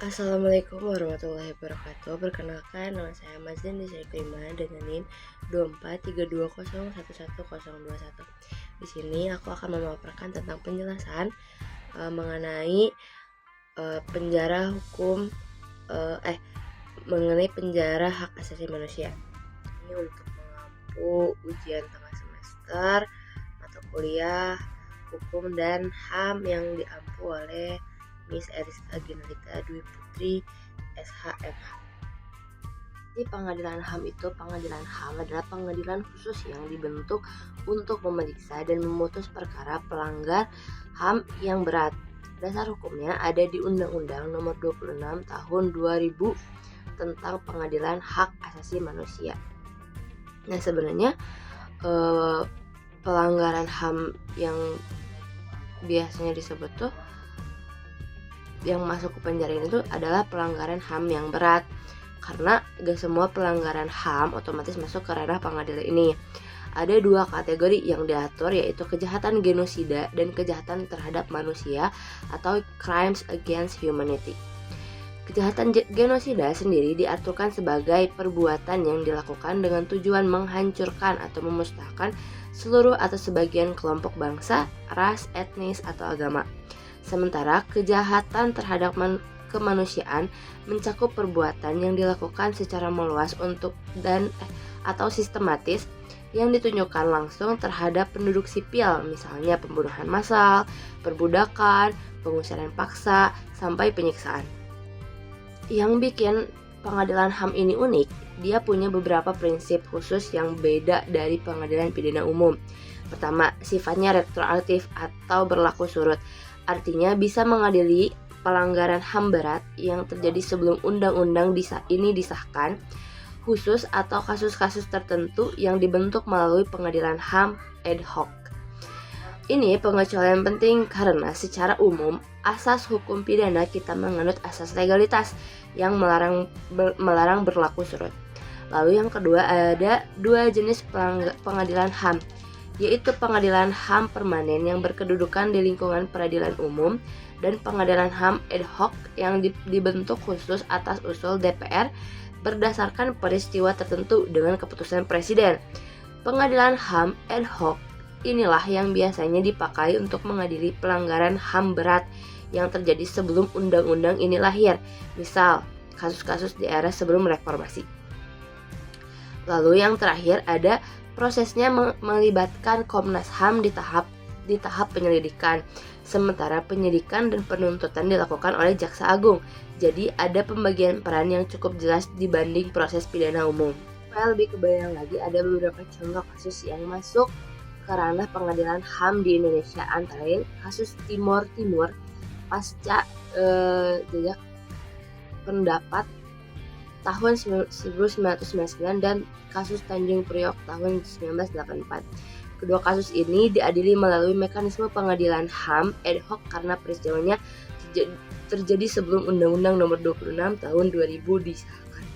Assalamualaikum warahmatullahi wabarakatuh. Perkenalkan, nama saya Mazin di seri kelima dengan NIM 2432011021. Di sini aku akan memaparkan tentang penjelasan mengenai penjara hukum mengenai penjara hak asasi manusia. Ini untuk mengampu ujian tengah semester mata kuliah hukum dan HAM yang diampu oleh Miss Eriska Ginalita Dwi Putri SHMH. Di pengadilan HAM pengadilan HAM adalah pengadilan khusus yang dibentuk untuk memeriksa dan memutus perkara pelanggar HAM yang berat. Dasar hukumnya ada di Undang-Undang Nomor 26 Tahun 2000 tentang Pengadilan Hak Asasi Manusia. Nah, sebenarnya pelanggaran HAM yang biasanya disebut tuh yang masuk ke penjara itu adalah pelanggaran HAM yang berat, karena gak semua pelanggaran HAM otomatis masuk ke ranah pengadilan ini. Ada dua kategori yang diatur, yaitu kejahatan genosida dan kejahatan terhadap manusia atau crimes against humanity. Kejahatan genosida sendiri diaturkan sebagai perbuatan yang dilakukan dengan tujuan menghancurkan atau memusnahkan seluruh atau sebagian kelompok bangsa, ras, etnis, atau agama. Sementara kejahatan terhadap kemanusiaan mencakup perbuatan yang dilakukan secara meluas atau sistematis yang ditunjukkan langsung terhadap penduduk sipil, misalnya pembunuhan massal, perbudakan, pengusiran paksa, sampai penyiksaan. Yang bikin pengadilan HAM ini unik, dia punya beberapa prinsip khusus yang beda dari pengadilan pidana umum. Pertama, sifatnya retroaktif atau berlaku surut. Artinya bisa mengadili pelanggaran HAM berat yang terjadi sebelum undang-undang ini disahkan, khusus atau kasus-kasus tertentu yang dibentuk melalui pengadilan HAM ad hoc. Ini pengecualian penting karena secara umum asas hukum pidana kita menganut asas legalitas yang melarang berlaku surut. Lalu yang kedua, ada dua jenis pengadilan HAM, yaitu pengadilan HAM permanen yang berkedudukan di lingkungan peradilan umum dan pengadilan HAM ad hoc yang dibentuk khusus atas usul DPR berdasarkan peristiwa tertentu dengan keputusan presiden. Pengadilan HAM ad hoc inilah yang biasanya dipakai untuk mengadili pelanggaran HAM berat yang terjadi sebelum undang-undang ini lahir, misal kasus-kasus di era sebelum reformasi. Lalu yang terakhir ada prosesnya melibatkan Komnas HAM di tahap penyelidikan, sementara penyidikan dan penuntutan dilakukan oleh Jaksa Agung. Jadi ada pembagian peran yang cukup jelas dibanding proses pidana umum. Supaya lebih kebayang lagi, ada beberapa contoh kasus yang masuk ke ranah pengadilan HAM di Indonesia, antara lain kasus Timur pasca jejak pendapat tahun 1999 dan kasus Tanjung Priok tahun 1984. Kedua kasus ini diadili melalui mekanisme pengadilan HAM ad hoc karena peristiwanya terjadi sebelum Undang-Undang Nomor 26 Tahun 2000 disahkan.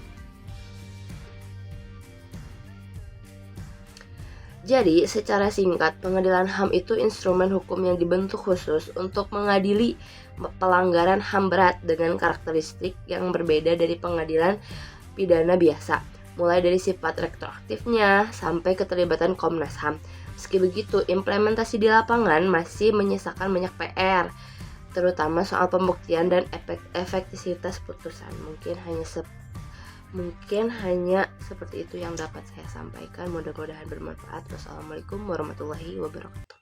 Jadi, secara singkat, pengadilan HAM itu instrumen hukum yang dibentuk khusus untuk mengadili pelanggaran HAM berat dengan karakteristik yang berbeda dari pengadilan pidana biasa, mulai dari sifat retroaktifnya sampai keterlibatan Komnas HAM. Meski begitu, implementasi di lapangan masih menyisakan banyak PR, terutama soal pembuktian dan efektivitas putusan. Mungkin hanya seperti itu yang dapat saya sampaikan. Mudah-mudahan bermanfaat. Wassalamualaikum warahmatullahi wabarakatuh.